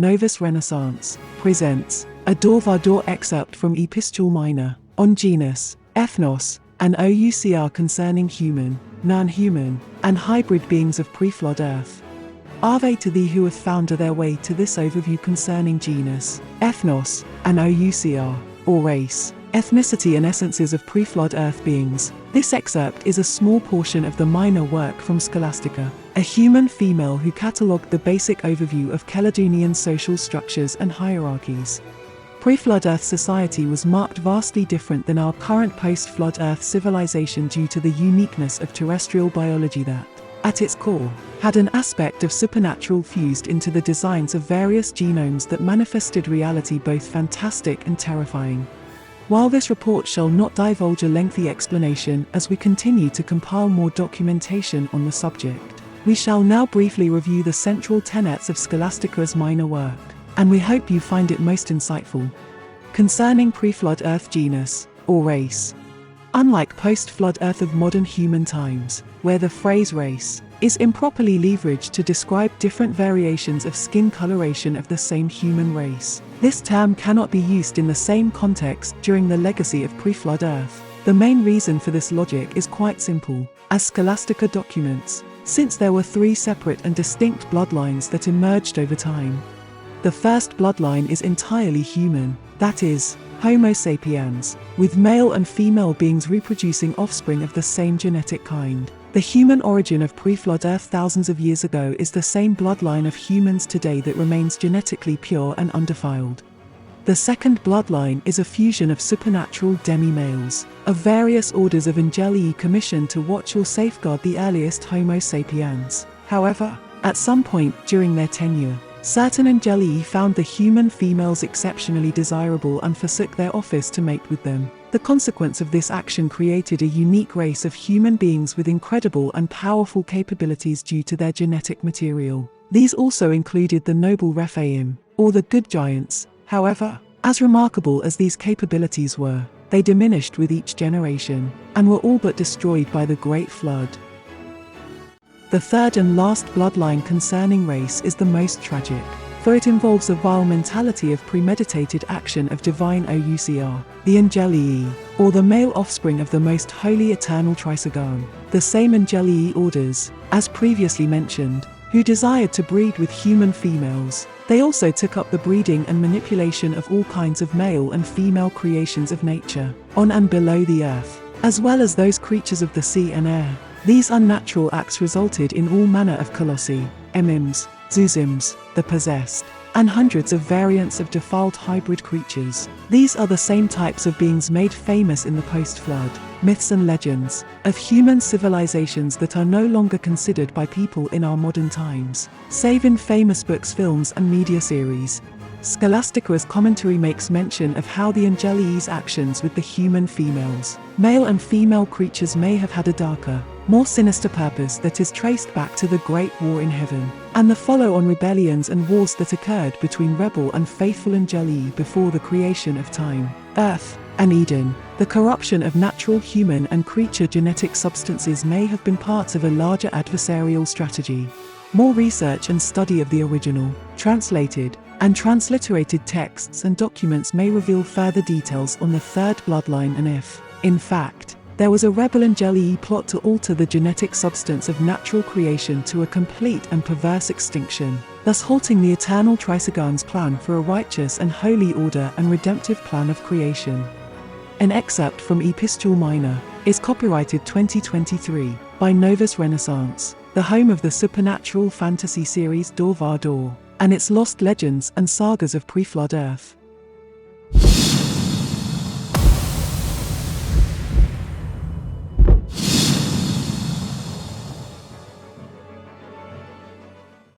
Novus Renaissance presents a door-by-door excerpt from Epistula Minor on genus, ethnos, and OUCR concerning human, non-human, and hybrid beings of pre-flood Earth. Ave to thee who hath found their way to this overview concerning genus, ethnos, and OUCR, or race, ethnicity and essences of pre-flood Earth beings. This excerpt is a small portion of the minor work from Scholastica, a human female who catalogued the basic overview of Caledonian social structures and hierarchies. Pre-flood Earth society was marked vastly different than our current post-flood Earth civilization due to the uniqueness of terrestrial biology that, at its core, had an aspect of supernatural fused into the designs of various genomes that manifested reality both fantastic and terrifying. While this report shall not divulge a lengthy explanation as we continue to compile more documentation on the subject, we shall now briefly review the central tenets of Scholastica's minor work, and we hope you find it most insightful. Concerning pre-flood Earth genus, or race. Unlike post-flood Earth of modern human times, where the phrase race is improperly leveraged to describe different variations of skin coloration of the same human race, this term cannot be used in the same context during the legacy of pre-flood Earth. The main reason for this logic is quite simple, as Scholastica documents, since there were three separate and distinct bloodlines that emerged over time. The first bloodline is entirely human, that is, Homo sapiens, with male and female beings reproducing offspring of the same genetic kind. The human origin of pre-flood Earth thousands of years ago is the same bloodline of humans today that remains genetically pure and undefiled. The second bloodline is a fusion of supernatural demi-males, of various orders of Angelii commissioned to watch or safeguard the earliest Homo sapiens. However, at some point during their tenure, certain Angelii found the human females exceptionally desirable and forsook their office to mate with them. The consequence of this action created a unique race of human beings with incredible and powerful capabilities due to their genetic material. These also included the noble Rephaim, or the good giants. However, as remarkable as these capabilities were, they diminished with each generation, and were all but destroyed by the Great Flood. The third and last bloodline concerning race is the most tragic, for it involves a vile mentality of premeditated action of divine OUCR, the Angelii, or the male offspring of the most holy eternal Trisagon. The same Angelii orders, as previously mentioned, who desired to breed with human females. They also took up the breeding and manipulation of all kinds of male and female creations of nature, on and below the earth, as well as those creatures of the sea and air. These unnatural acts resulted in all manner of colossi, emims, zuzims, the possessed, and hundreds of variants of defiled hybrid creatures. These are the same types of beings made famous in the post-flood myths and legends of human civilizations that are no longer considered by people in our modern times, save in famous books, films, and media series. Scholastica's commentary makes mention of how the Angelii's actions with the human females, male and female creatures may have had a darker, more sinister purpose that is traced back to the Great War in Heaven, and the follow-on rebellions and wars that occurred between rebel and faithful Angelii before the creation of time, Earth, and Eden. The corruption of natural human and creature genetic substances may have been parts of a larger adversarial strategy. More research and study of the original, translated, and transliterated texts and documents may reveal further details on the third bloodline and if, in fact, there was a rebel Angelii plot to alter the genetic substance of natural creation to a complete and perverse extinction, thus halting the eternal Trisagon's plan for a righteous and holy order and redemptive plan of creation. An excerpt from Epistula Minor is copyrighted 2023 by Novus Renaissance, the home of the supernatural fantasy series Door-by-Door, and its lost legends and sagas of pre-flood Earth.